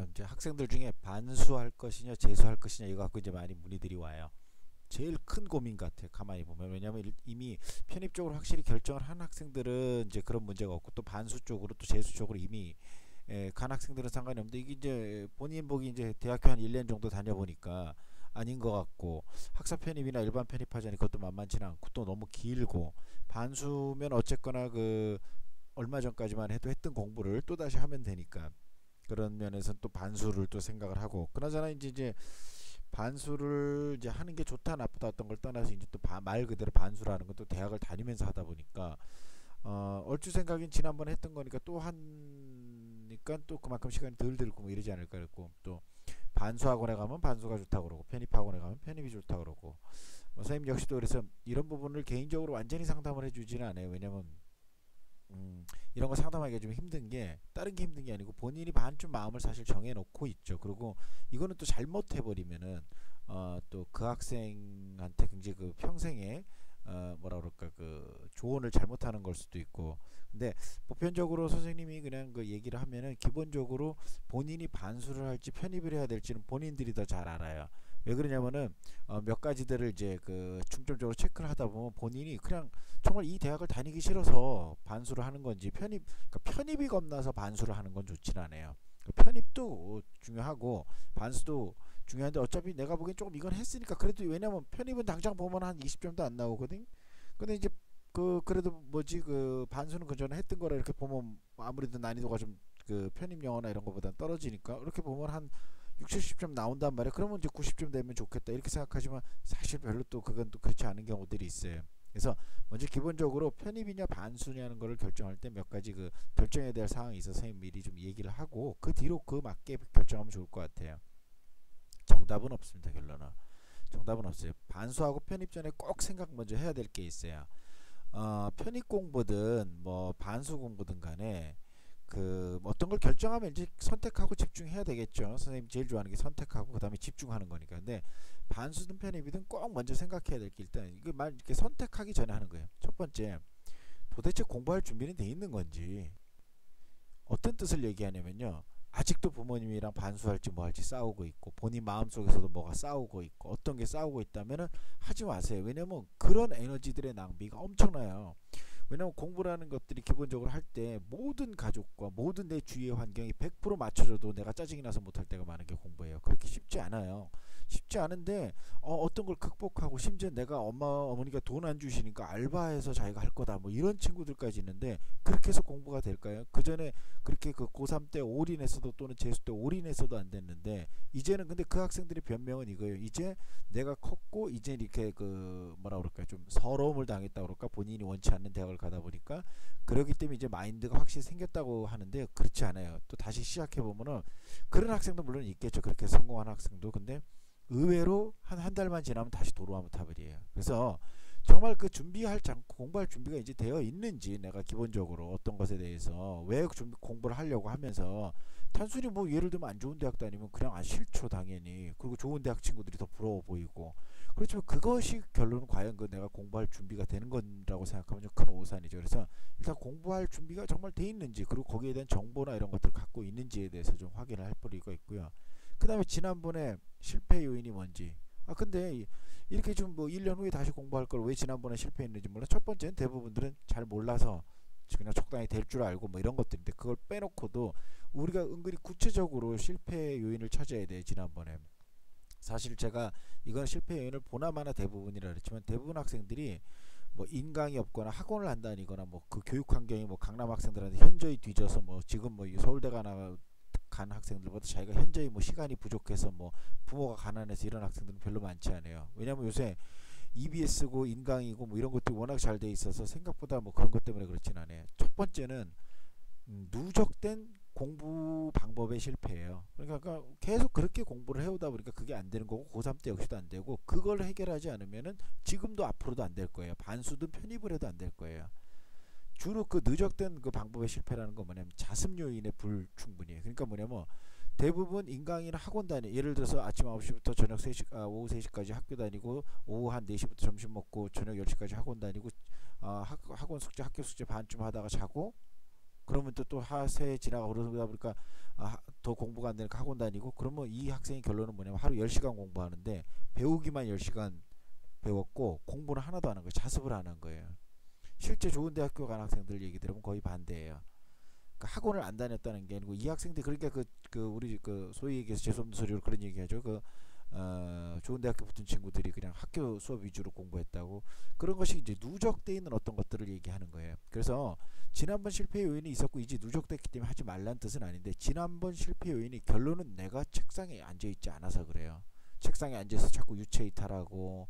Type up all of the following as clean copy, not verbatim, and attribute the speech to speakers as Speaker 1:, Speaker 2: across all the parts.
Speaker 1: 이제 학생들 중에 반수할 것이냐 재수할 것이냐 이거 갖고 이제 많이 문의들이 와요. 제일 큰 고민 같아요. 가만히 보면. 왜냐하면 이미 편입적으로 확실히 결정을 한 학생들은 이제 그런 문제가 없고, 또 반수 쪽으로 또 재수 쪽으로 이미 간 학생들은 상관이 없는데, 이게 이제 본인 보기 이제 대학교 한 1년 정도 다녀보니까 아닌 것 같고, 학사 편입이나 일반 편입하자니 그것도 만만치는 않고, 또 너무 길고, 반수면 어쨌거나 그 얼마 전까지만 해도 했던 공부를 또 다시 하면 되니까, 그런 면에서는 또 반수를 또 생각을 하고, 그나저나 이제 반수를 이제 하는 게 좋다 나쁘다 어떤 걸 떠나서 이제 또 말 그대로 반수라는 건 또 대학을 다니면서 하다 보니까, 얼추 생각엔 지난번에 했던 거니까 또 하니까 또 그만큼 시간이 덜 들고 뭐 이러지 않을까 그랬고, 또 반수학원에 가면 반수가 좋다고 그러고, 편입학원에 가면 편입이 좋다고 그러고, 뭐 선생님 역시도 그래서 이런 부분을 개인적으로 완전히 상담을 해주지는 않아요. 왜냐면 이런 거 상담하기가 좀 힘든 게, 다른 게 힘든 게 아니고 본인이 반쯤 마음을 사실 정해놓고 있죠. 그리고 이거는 또 잘못해버리면은 또 그 학생한테 굉장히 그 평생에 뭐라 그럴까 그 조언을 잘못하는 걸 수도 있고. 근데 보편적으로 선생님이 그냥 그 얘기를 하면은 기본적으로 본인이 반수를 할지 편입을 해야 될지는 본인들이 더 잘 알아요. 왜 그러냐면은 몇 가지들을 이제 그 중점적으로 체크를 하다 보면 본인이 그냥 정말 이 대학을 다니기 싫어서 반수를 하는 건지, 그러니까 편입이 겁나서 반수를 하는 건 좋진 않아요. 편입도 중요하고 반수도 중요한데, 어차피 내가 보기엔 조금 이건 했으니까 그래도, 왜냐면 편입은 당장 보면 한 20점도 안 나오거든. 근데 이제 그래도 뭐지 그 반수는 그 전에 했던 거라 이렇게 보면 아무래도 난이도가 좀 그 편입 영어나 이런 거보다 떨어지니까, 이렇게 보면 한 6, 70점 나온단 말이야. 그러면 이제 90점 되면 좋겠다 이렇게 생각하지만, 사실 별로 또 그건 또 그렇지 않은 경우들이 있어요. 그래서 먼저 기본적으로 편입이냐 반수냐는 거를 결정할 때 몇 가지 그 결정해야 될 사항이 있어서 선생님 미리 좀 얘기를 하고, 그 뒤로 그 맞게 결정하면 좋을 것 같아요. 정답은 없습니다. 결론은 정답은 없어요. 반수하고 편입 전에 꼭 생각 먼저 해야 될 게 있어요. 편입 공부든 뭐 반수 공부든 간에 그 어떤 걸 결정하면 이제 선택하고 집중해야 되겠죠. 선생님 제일 좋아하는 게 선택하고 그다음에 집중하는 거니까. 근데 반수든 편입이든 꼭 먼저 생각해야 될 게, 일단 이게 말 이렇게 선택하기 전에 하는 거예요. 첫 번째, 도대체 공부할 준비는 돼 있는 건지. 어떤 뜻을 얘기하냐면요, 아직도 부모님이랑 반수할지 뭐 할지 싸우고 있고, 본인 마음속에서도 뭐가 싸우고 있고, 어떤 게 싸우고 있다면은 하지 마세요. 왜냐면 그런 에너지들의 낭비가 엄청나요. 왜냐면 공부라는 것들이 기본적으로 할 때 모든 가족과 모든 내 주위의 환경이 100% 맞춰져도 내가 짜증이 나서 못할 때가 많은 게 공부예요. 그렇게 쉽지 않아요. 쉽지 않은데 어떤 걸 극복하고, 심지어 내가 어머니가 돈 안 주시니까 알바해서 자기가 할 거다 뭐 이런 친구들까지 있는데, 그렇게 해서 공부가 될까요? 그 전에 그렇게 그 고3 때 올인했어도, 또는 재수 때 올인했어도 안 됐는데, 이제는 근데 그 학생들의 변명은 이거예요. 이제 내가 컸고 이제 이렇게 그 뭐라 그럴까 좀 서러움을 당했다 그럴까, 본인이 원치 않는 대학을 가다 보니까 그러기 때문에 이제 마인드가 확실히 생겼다고 하는데, 그렇지 않아요. 또 다시 시작해 보면은 그런 학생도 물론 있겠죠. 그렇게 성공한 학생도. 근데 의외로 한 달만 지나면 다시 도로하면 타버리에요. 그래서 정말 그 공부할 준비가 이제 되어 있는지, 내가 기본적으로 어떤 것에 대해서 왜 공부를 하려고 하면서, 단순히 뭐 예를 들면 안 좋은 대학 다니면 그냥 안 싫죠 당연히. 그리고 좋은 대학 친구들이 더 부러워 보이고, 그렇지만 그것이 결론은 과연 그 내가 공부할 준비가 되는 건라고 생각하면 좀 큰 오산이죠. 그래서 일단 공부할 준비가 정말 돼 있는지, 그리고 거기에 대한 정보나 이런 것들을 갖고 있는지에 대해서 좀 확인을 할 필요가 있고요. 그 다음에 지난번에 실패 요인이 뭔지. 근데 이렇게 좀 뭐 1년 후에 다시 공부할 걸 왜 지난번에 실패했는지 몰라. 첫 번째는 대부분들은 잘 몰라서 그냥 적당히 될 줄 알고 뭐 이런 것들인데, 그걸 빼놓고도 우리가 은근히 구체적으로 실패 요인을 찾아야 돼. 지난번에 사실 제가 이건 실패 요인을 보나마나 대부분이라 그랬지만, 대부분 학생들이 뭐 인강이 없거나 학원을 안 다니거나, 뭐 그 교육 환경이 뭐 강남 학생들한테 현저히 뒤져서, 뭐 지금 뭐 서울대 가나 간 학생들보다 자기가 현저히 뭐 시간이 부족해서, 뭐 부모가 가난해서 이런 학생들은 별로 많지 않아요. 왜냐면 요새 EBS고 인강이고 뭐 이런 것들이 워낙 잘 돼 있어서 생각보다 뭐 그런 것 때문에 그렇진 않아요. 첫 번째는 누적된 공부 방법의 실패예요. 그러니까 계속 그렇게 공부를 해오다 보니까 그게 안 되는 거고, 고3 때 역시도 안 되고, 그걸 해결하지 않으면은 지금도 앞으로도 안 될 거예요. 반수든 편입을 해도 안 될 거예요. 주로 그 누적된 그 방법의 실패라는 건 뭐냐면 자습 요인의 불충분이에요. 그러니까 뭐냐면 대부분 인강이나 학원 다니, 예를 들어서 아침 9시부터 저녁 3시, 오후 3시까지 학교 다니고, 오후 한 4시부터 점심 먹고 저녁 10시까지 학원 다니고, 학원 숙제 학교 숙제 반쯤 하다가 자고, 그러면 또 하세 지나가고 그러다 보니까 더 공부가 안 되니까 학원 다니고, 그러면 이 학생의 결론은 뭐냐면 하루 10시간 공부하는데 배우기만 10시간 배웠고 공부는 하나도 안 한 거예요. 자습을 안 한 거예요. 실제 좋은 대학교 간 학생들 얘기 들으면 거의 반대예요. 그러니까 학원을 안 다녔다는 게 아니고 이 학생들, 그러니까 우리 소위 얘기해서 재수없는 소리로 그런 얘기하죠. 좋은 대학교 붙은 친구들이 그냥 학교 수업 위주로 공부했다고, 그런 것이 이제 누적돼 있는 어떤 것들을 얘기하는 거예요. 그래서 지난번 실패 요인이 있었고 이제 누적됐기 때문에 하지 말라는 뜻은 아닌데, 지난번 실패 요인이 결론은 내가 책상에 앉아 있지 않아서 그래요. 책상에 앉아서 자꾸 유체이탈하고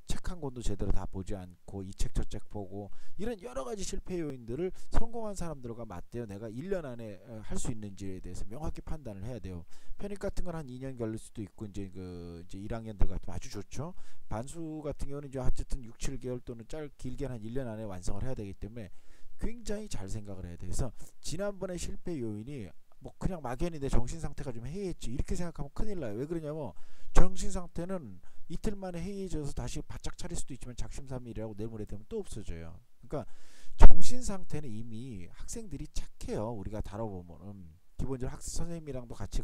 Speaker 1: 책 한 권도 제대로 다 보지 않고 이 책 저 책 보고, 이런 여러 가지 실패 요인들을 성공한 사람들과 맞대어 내가 1년 안에 할 수 있는지에 대해서 명확히 판단을 해야 돼요. 편입 같은 건 한 2년 걸릴 수도 있고, 이제 1학년들 같으면 아주 좋죠. 반수 같은 경우는 이제 어쨌든 6, 7개월 또는 길게 한 1년 안에 완성을 해야 되기 때문에 굉장히 잘 생각을 해야 돼요. 그래서 지난번에 실패 요인이 뭐 그냥 막연히 내 정신 상태가 좀 해이했지 이렇게 생각하면 큰일 나요. 왜 그러냐면 정신 상태는 이틀 만에 해이해져서 다시 바짝 차릴 수도 있지만 작심삼일이라고 내일 모레 되면 또 없어져요. 그러니까 정신 상태는 이미 학생들이 착해요. 우리가 다뤄보면은 기본적으로 선생님이랑도 같이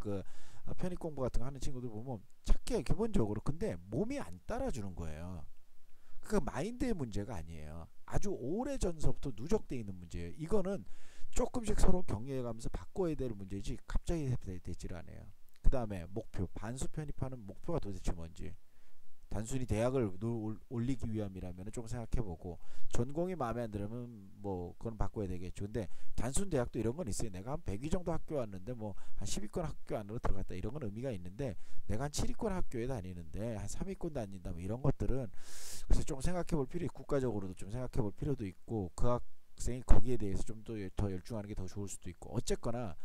Speaker 1: 편입 공부 같은 거 하는 친구들 보면 착해요, 기본적으로. 근데 몸이 안 따라주는 거예요. 그러니까 마인드의 문제가 아니에요. 아주 오래 전서부터 누적되어 있는 문제예요. 이거는 조금씩 서로 격려해가면서 바꿔야 될 문제지 갑자기 되질 않아요. 그 다음에 목표, 반수 편입하는 목표가 도대체 뭔지, 단순히 대학을 올리기 위함이라면 좀 생각해보고, 전공이 마음에 안 들으면 뭐 그건 바꿔야 되겠죠. 근데 단순 대학도 이런 건 있어요. 내가 한 100위 정도 학교 왔는데 뭐 한 10위권 학교 안으로 들어갔다, 이런 건 의미가 있는데, 내가 한 7위권 학교에 다니는데 한 3위권 다닌다, 뭐 이런 것들은 그래서 좀 생각해볼 필요, 국가적으로도 좀 생각해볼 필요도 있고, 그 학생이 거기에 대해서 좀 더 열중하는 게 더 좋을 수도 있고, 어쨌거나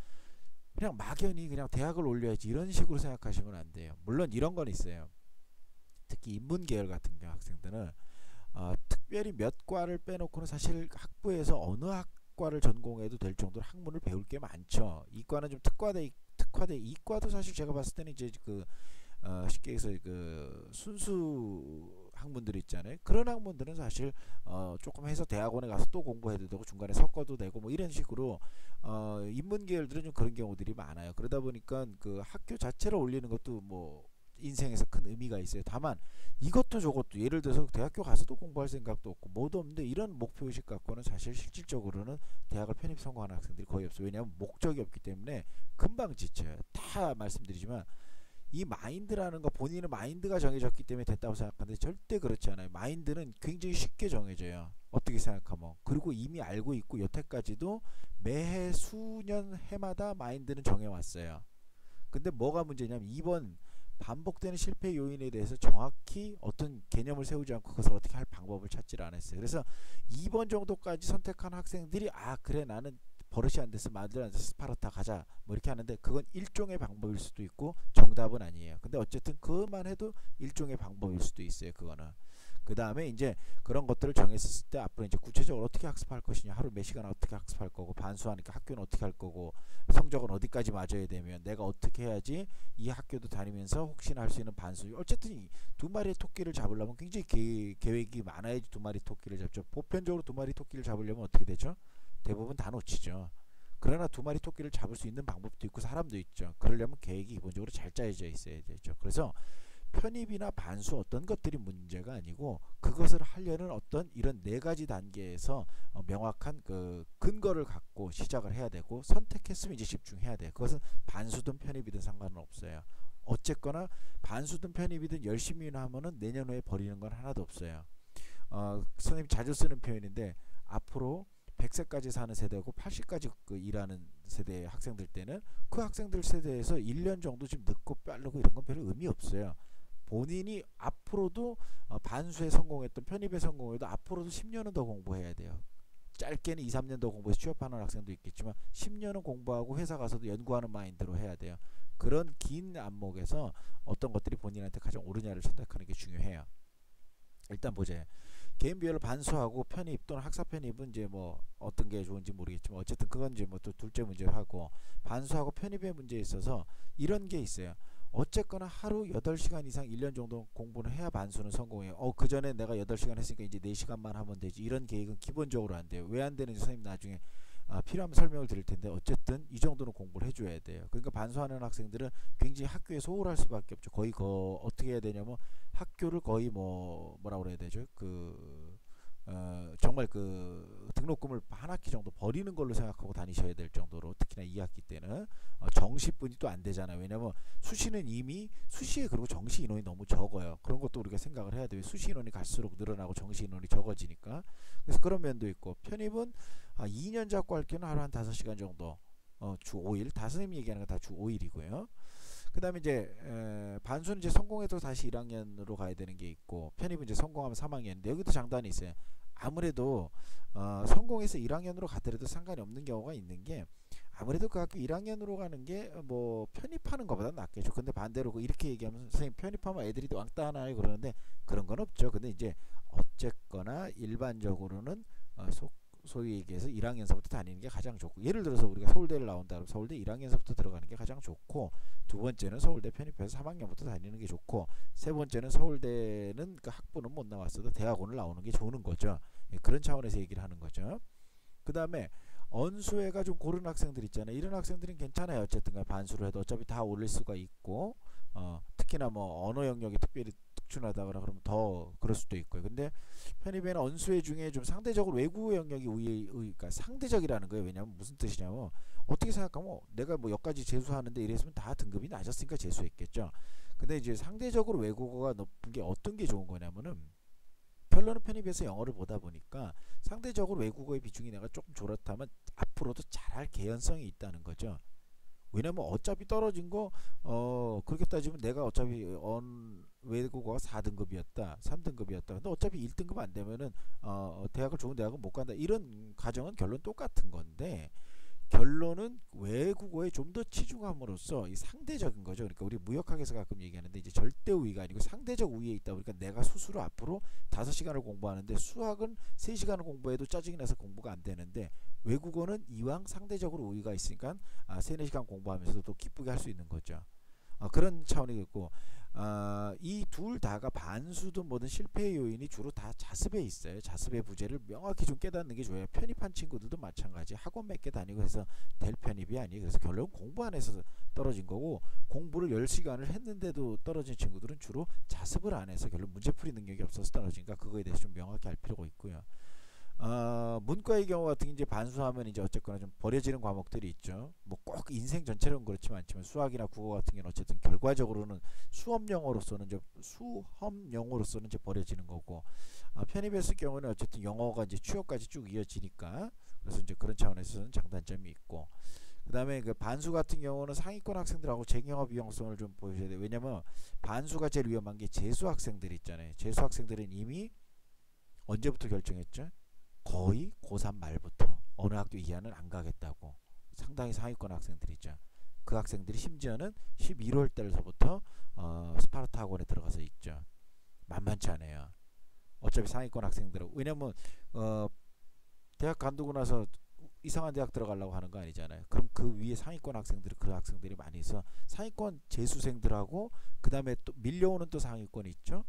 Speaker 1: 그냥 막연히 그냥 대학을 올려야지 이런 식으로 생각하시면 안 돼요. 물론 이런 건 있어요. 특히 인문계열 같은 경우 학생들은 특별히 몇 과를 빼놓고는 사실 학부에서 어느 학과를 전공해도 될 정도로 학문을 배울 게 많죠. 이과는 좀 특화돼 이과도 사실 제가 봤을 때는 이제 쉽게 해서 순수 학문들 있잖아요. 그런 학문들은 사실 조금 해서 대학원에 가서 또 공부해도 되고 중간에 섞어도 되고 뭐 이런 식으로 인문계열들은 좀 그런 경우들이 많아요. 그러다 보니까 그 학교 자체를 올리는 것도 뭐 인생에서 큰 의미가 있어요. 다만 이것도 저것도, 예를 들어서 대학교 가서도 공부할 생각도 없고 뭐도 없는데, 이런 목표의식 갖고는 사실 실질적으로는 대학을 편입 성공하는 학생들이 거의 없어요. 왜냐하면 목적이 없기 때문에 금방 지쳐요. 다 말씀드리지만 이 마인드라는 거, 본인의 마인드가 정해졌기 때문에 됐다고 생각하는데 절대 그렇지 않아요. 마인드는 굉장히 쉽게 정해져요. 어떻게 생각하면. 그리고 이미 알고 있고 여태까지도 매해 수년 해마다 마인드는 정해왔어요. 근데 뭐가 문제냐면 이번 반복되는 실패 요인에 대해서 정확히 어떤 개념을 세우지 않고 그것을 어떻게 할 방법을 찾지를 않았어요. 그래서 2번 정도까지 선택한 학생들이 그래 나는 버릇이 안 돼서 마들 안 돼서 스파르타 가자 뭐 이렇게 하는데, 그건 일종의 방법일 수도 있고 정답은 아니에요. 근데 어쨌든 그것만 해도 일종의 방법일 수도 있어요. 그거는. 그 다음에 이제 그런 것들을 정했을 때 앞으로 이제 구체적으로 어떻게 학습할 것이냐, 하루 몇 시간 어떻게 학습할 거고, 반수하니까 학교는 어떻게 할 거고, 성적은 어디까지 맞아야 되면 내가 어떻게 해야지 이 학교도 다니면서 혹시나 할 수 있는 반수. 어쨌든 이 두 마리의 토끼를 잡으려면 굉장히 계획이 많아야지 두 마리 토끼를 잡죠. 보편적으로 두 마리 토끼를 잡으려면 어떻게 되죠? 대부분 다 놓치죠. 그러나 두 마리 토끼를 잡을 수 있는 방법도 있고 사람도 있죠. 그러려면 계획이 기본적으로 잘 짜여져 있어야 되죠. 그래서 편입이나 반수 어떤 것들이 문제가 아니고, 그것을 하려는 어떤 이런 네 가지 단계에서 명확한 그 근거를 갖고 시작을 해야 되고, 선택했으면 이제 집중해야 돼요. 그것은 반수든 편입이든 상관은 없어요. 어쨌거나 반수든 편입이든 열심히 하면은 내년 후에 버리는 건 하나도 없어요. 선생님이 자주 쓰는 표현인데, 앞으로 100세까지 사는 세대고 80까지 일하는 세대의 학생들 때는 그 학생들 세대에서 1년 정도 좀 늦고 빠르고 이런 건 별로 의미 없어요. 본인이 앞으로도 반수에 성공했던, 편입에 성공해도 앞으로도 10년은 더 공부해야 돼요. 짧게는 2, 3년 더 공부해서 취업하는 학생도 있겠지만 10년은 공부하고 회사 가서도 연구하는 마인드로 해야 돼요. 그런 긴 안목에서 어떤 것들이 본인한테 가장 옳으냐를 선택하는 게 중요해요. 일단 보자. 개인별로 반수하고 편입 또는 학사 편입은 이제 뭐 어떤 게 좋은지 모르겠지만 어쨌든 그건 이제 뭐 또 둘째 문제를 하고, 반수하고 편입의 문제에 있어서 이런 게 있어요. 어쨌거나 하루 8시간 이상 1년 정도 공부는 해야 반수는 성공해요. 그 전에 내가 8시간 했으니까 이제 4시간만 하면 되지, 이런 계획은 기본적으로 안 돼요. 왜 안 되는지 선생님 나중에 필요하면 설명을 드릴 텐데 어쨌든 이 정도는 공부를 해줘야 돼요. 그러니까 반수하는 학생들은 굉장히 학교에 소홀할 수밖에 없죠. 거의 어떻게 해야 되냐면 학교를 거의 뭐라 그래야 되죠? 정말 등록금을 한 학기 정도 버리는 걸로 생각하고 다니셔야 될 정도로, 특히나 2학기 때는 정시분이 또 안 되잖아요. 왜냐면 수시는 이미 수시에 그리고 정시 인원이 너무 적어요. 그런 것도 우리가 생각을 해야 돼요. 수시 인원이 갈수록 늘어나고 정시 인원이 적어지니까. 그래서 그런 면도 있고, 편입은 2년 잡고 할 경우는 하루 한 5시간 정도, 주 5일, 다 선생님이 얘기하는 건 다 주 5일이고요. 그 다음에 이제 반수는 이제 성공해도 다시 1학년으로 가야 되는 게 있고, 편입은 이제 성공하면 3학년인데 여기도 장단이 있어요. 아무래도 성공해서 1학년으로 가더라도 상관이 없는 경우가 있는 게, 아무래도 그 학교 1학년으로 가는 게 뭐 편입하는 것보다 낫겠죠. 근데 반대로 이렇게 얘기하면 선생님 편입하면 애들이 왕따 하나요? 그러는데 그런 건 없죠. 근데 이제 어쨌거나 일반적으로는 소위 얘기해서 1학년서부터 다니는 게 가장 좋고, 예를 들어서 우리가 서울대를 나온다 그러면 서울대 1학년서부터 들어가는 게 가장 좋고, 두 번째는 서울대 편입해서 3학년부터 다니는 게 좋고, 세 번째는 서울대는 그 학부는 못 나왔어도 대학원을 나오는 게 좋은 거죠. 그런 차원에서 얘기를 하는 거죠. 그 다음에 언수회가 좀 고른 학생들 있잖아요. 이런 학생들은 괜찮아요. 어쨌든 반수를 해도 어차피 다 올릴 수가 있고, 특히나 뭐 언어 영역이 특별히 특출나다거나 그러면 더 그럴 수도 있고요. 근데 편입에는 언수회 중에 좀 상대적으로 외국어 영역이 그러니까 상대적이라는 거예요. 왜냐하면 무슨 뜻이냐면, 어떻게 생각하면 내가 뭐 여기까지 재수하는데 이랬으면 다 등급이 낮았으니까 재수했겠죠. 근데 이제 상대적으로 외국어가 높은 게 어떤 게 좋은 거냐면은, 결론은 편입에서 영어를 보다 보니까 상대적으로 외국어의 비중이 내가 조금 졸았다면 앞으로도 잘할 개연성이 있다는 거죠. 왜냐면 어차피 떨어진 거 그렇게 따지면 내가 어차피 외국어가 4등급이었다 3등급이었다 근데 어차피 1등급 안 되면은 대학을 좋은 대학은 못 간다, 이런 가정은 결론 똑같은 건데, 결론은 외국어에 좀 더 치중함으로써 이 상대적인 거죠. 그러니까 우리 무역학에서 가끔 얘기하는데 이제 절대 우위가 아니고 상대적 우위에 있다 보니까, 내가 스스로 앞으로 5시간을 공부하는데 수학은 3시간을 공부해도 짜증이 나서 공부가 안 되는데, 외국어는 이왕 상대적으로 우위가 있으니까 3, 4시간 공부하면서도 또 기쁘게 할 수 있는 거죠. 그런 차원이 있고, 이 둘 다가 반수든 뭐든 실패의 요인이 주로 다 자습에 있어요. 자습의 부재를 명확히 좀 깨닫는 게 좋아요. 편입한 친구들도 마찬가지. 학원 몇 개 다니고 해서 될 편입이 아니에요. 그래서 결국 공부 안 해서 떨어진 거고, 공부를 10시간을 했는데도 떨어진 친구들은 주로 자습을 안 해서 결국 문제풀이 능력이 없어서 떨어지니까, 그거에 대해서 좀 명확히 알 필요가 있고요. 문과의 경우 같은 이제 반수하면 이제 어쨌거나 좀 버려지는 과목들이 있죠. 뭐 꼭 인생 전체로는 그렇지만 않지만, 수학이나 국어 같은 경우는 어쨌든 결과적으로는 수험 영어로서는 이제 버려지는 거고, 편입했을 경우는 어쨌든 영어가 이제 취업까지 쭉 이어지니까, 그래서 이제 그런 차원에서는 장단점이 있고, 그 다음에 그 반수 같은 경우는 상위권 학생들하고 재경합 위험성을 좀 보셔야 돼요. 왜냐면 반수가 제일 위험한 게 재수 학생들 있잖아요. 재수 학생들은 이미 언제부터 결정했죠? 거의 고3 말부터 어느 학교 이하는 안 가겠다고, 상당히 상위권 학생들이죠. 그 학생들이 심지어는 11월 달서부터 스파르타 학원에 들어가서 있죠. 만만치 않아요. 어차피 상위권 학생들은, 왜냐면 대학 간두고 나서 이상한 대학 들어가려고 하는 거 아니잖아요. 그럼 그 위에 상위권 학생들이, 그 학생들이 많이 있어. 상위권 재수생들하고 그 다음에 또 밀려오는 또 상위권이 있죠.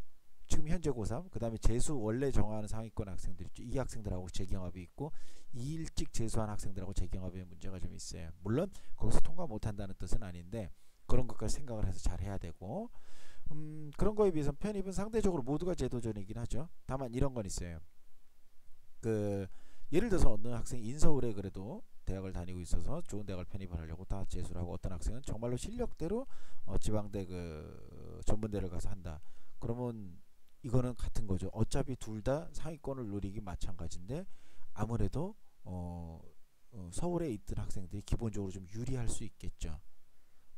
Speaker 1: 지금 현재 고3, 그 다음에 재수 원래 정하는 상위권 학생들 있죠. 이 학생들하고 재경합이 있고, 이 일찍 재수한 학생들하고 재경합의 문제가 좀 있어요. 물론 거기서 통과 못한다는 뜻은 아닌데, 그런 것까지 생각을 해서 잘 해야 되고, 그런 거에 비해서 편입은 상대적으로 모두가 제도전이긴 하죠. 다만 이런 건 있어요. 예를 들어서 어느 학생이 인서울에 그래도 대학을 다니고 있어서 좋은 대학을 편입을 하려고 다 재수를 하고, 어떤 학생은 정말로 실력대로 지방대 전문대를 가서 한다. 그러면 이거는 같은 거죠. 어차피 둘 다 상위권을 노리기 마찬가지인데, 아무래도 서울에 있던 학생들이 기본적으로 좀 유리할 수 있겠죠.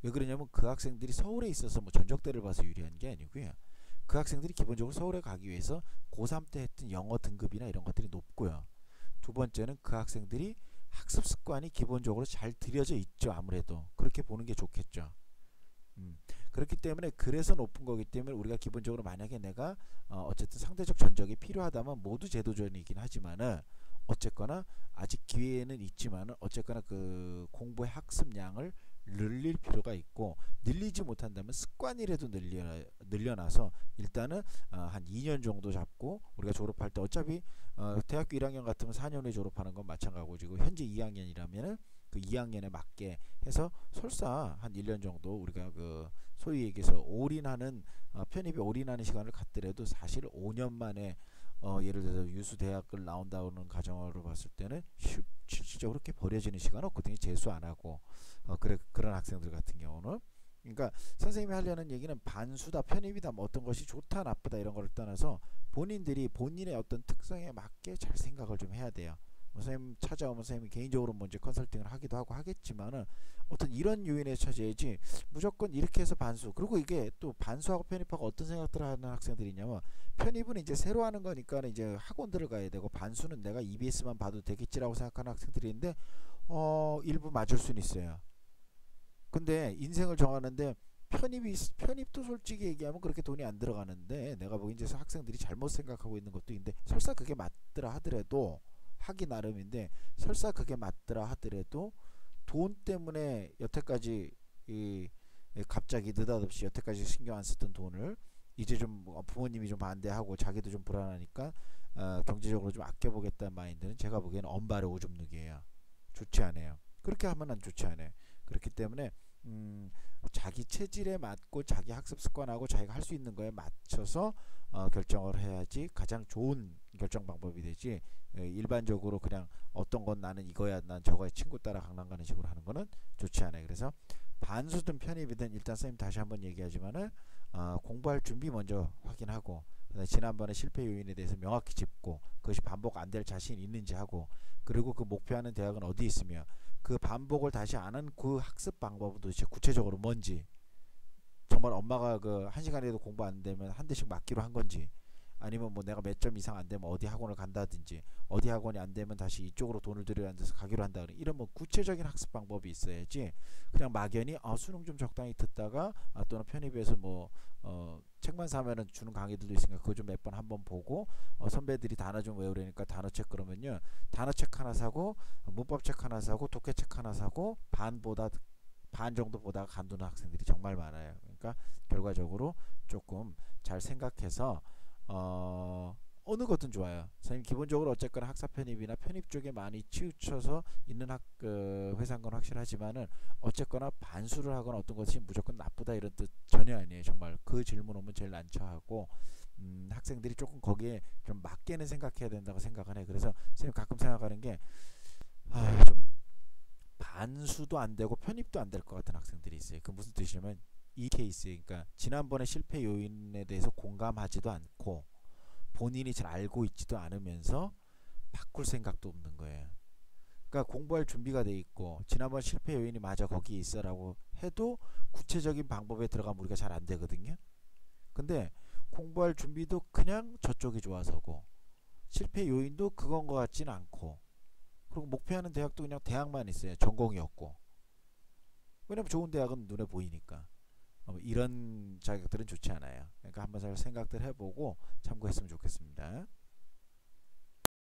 Speaker 1: 왜 그러냐면 그 학생들이 서울에 있어서 뭐 전적대를 봐서 유리한 게 아니고요. 그 학생들이 기본적으로 서울에 가기 위해서 고3 때 했던 영어 등급이나 이런 것들이 높고요. 두 번째는 그 학생들이 학습 습관이 기본적으로 잘 들여져 있죠. 아무래도 그렇게 보는 게 좋겠죠. 그렇기 때문에, 그래서 높은 거기 때문에 우리가 기본적으로 만약에 내가 어쨌든 상대적 전적이 필요하다면 모두 제도전이긴 하지만은, 어쨌거나 아직 기회는 있지만은 어쨌거나 그 공부의 학습량을 늘릴 필요가 있고, 늘리지 못한다면 습관이라도 늘려놔서 일단은 한 2년 정도 잡고, 우리가 졸업할 때 어차피 대학교 1학년 같으면 4년 후에 졸업하는 건 마찬가지고, 현재 2학년이라면은 그 2학년에 맞게 해서 설사 한 1년 정도 우리가 그 소위 얘기해서 올인하는 편입에 올인하는 시간을 갖더라도 사실 5년 만에 예를 들어서 유수 대학을 나온다는 가정으로 봤을 때는 실질적으로 그렇게 버려지는 시간 없거든요. 재수 안 하고 그런 학생들 같은 경우는. 그러니까 선생님이 하려는 얘기는 반수다, 편입이다, 뭐 어떤 것이 좋다, 나쁘다 이런 걸 떠나서 본인들이 본인의 어떤 특성에 맞게 잘 생각을 좀 해야 돼요. 선생님 찾아오면 선생님이 개인적으로 먼저 컨설팅을 하기도 하고 하겠지만은 어떤 이런 요인에 찾아야지 무조건 이렇게 해서 반수. 그리고 이게 또 반수하고 편입하고 어떤 생각들을 하는 학생들이 있냐면, 편입은 이제 새로 하는 거니까 이제 학원들을 가야 되고, 반수는 내가 EBS만 봐도 되겠지라고 생각하는 학생들이 있는데 일부 맞을 수는 있어요. 근데 인생을 정하는데 편입도 솔직히 얘기하면 그렇게 돈이 안 들어가는데, 내가 보기엔 이제 학생들이 잘못 생각하고 있는 것도 있는데, 설사 그게 맞더라 하더라도 하기 나름인데, 설사 그게 맞더라 하더라도 돈 때문에 여태까지 갑자기 느닷없이 여태까지 신경 안 썼던 돈을 이제 좀 부모님이 좀 반대하고 자기도 좀 불안하니까 경제적으로 좀 아껴보겠다는 마인드는 제가 보기에는 언발의 오줌 누기예요. 좋지 않아요. 그렇게 하면 안 좋지 않아요. 그렇기 때문에 자기 체질에 맞고 자기 학습 습관하고 자기가 할 수 있는 거에 맞춰서 결정을 해야지 가장 좋은 결정 방법이 되지, 일반적으로 그냥 어떤 건 나는 이거야, 난 저거야, 친구 따라 강남 가는 식으로 하는 거는 좋지 않아요. 그래서 반수든 편입이든 일단 선생님 다시 한번 얘기하지만은 공부할 준비 먼저 확인하고, 지난번에 실패 요인에 대해서 명확히 짚고, 그것이 반복 안 될 자신이 있는지 하고, 그리고 그 목표하는 대학은 어디 있으며, 그 반복을 다시 안 하는 그 학습 방법은 도대체 구체적으로 뭔지, 정말 엄마가 그 한 시간에도 공부 안 되면 한 대씩 맞기로 한 건지, 아니면 뭐 내가 몇 점 이상 안 되면 어디 학원을 간다든지, 어디 학원이 안 되면 다시 이쪽으로 돈을 들여야 돼서 가기로 한다, 이런 뭐 구체적인 학습 방법이 있어야지, 그냥 막연히 수능 좀 적당히 듣다가 또는 편입해서 뭐 책만 사면은 주는 강의들도 있으니까 그거 좀 몇 번 한번 보고, 선배들이 단어 좀 외우려니까 단어책, 그러면요 단어책 하나 사고 문법책 하나 사고 독해책 하나 사고 반 정도 보다가 간두는 학생들이 정말 많아요. 그러니까 결과적으로 조금 잘 생각해서 어느 것든 좋아요. 선생님 기본적으로 어쨌거나 학사 편입이나 편입 쪽에 많이 치우쳐서 있는 회사인 건 확실하지만은, 어쨌거나 반수를 하거나 어떤 것이 무조건 나쁘다 이런 뜻 전혀 아니에요. 정말 그 질문 오면 제일 난처하고, 학생들이 조금 거기에 좀 맞게는 생각해야 된다고 생각을 해요. 그래서 선생님 가끔 생각하는 게, 좀 반수도 안 되고 편입도 안 될 것 같은 학생들이 있어요. 그 무슨 뜻이냐면, 이 케이스, 그러니까 지난번에 실패 요인에 대해서 공감하지도 않고 본인이 잘 알고 있지도 않으면서 바꿀 생각도 없는 거예요. 그러니까 공부할 준비가 돼 있고 지난번 실패 요인이 맞아 거기에 있어라고 해도 구체적인 방법에 들어가면 우리가 잘 안 되거든요. 근데 공부할 준비도 그냥 저쪽이 좋아서고, 실패 요인도 그건 것 같지는 않고, 그리고 목표하는 대학도 그냥 대학만 있어요. 전공이 없고. 왜냐면 좋은 대학은 눈에 보이니까. 이런 자격들은 좋지 않아요. 그러니까 한번 잘 생각들 해보고 참고했으면 좋겠습니다.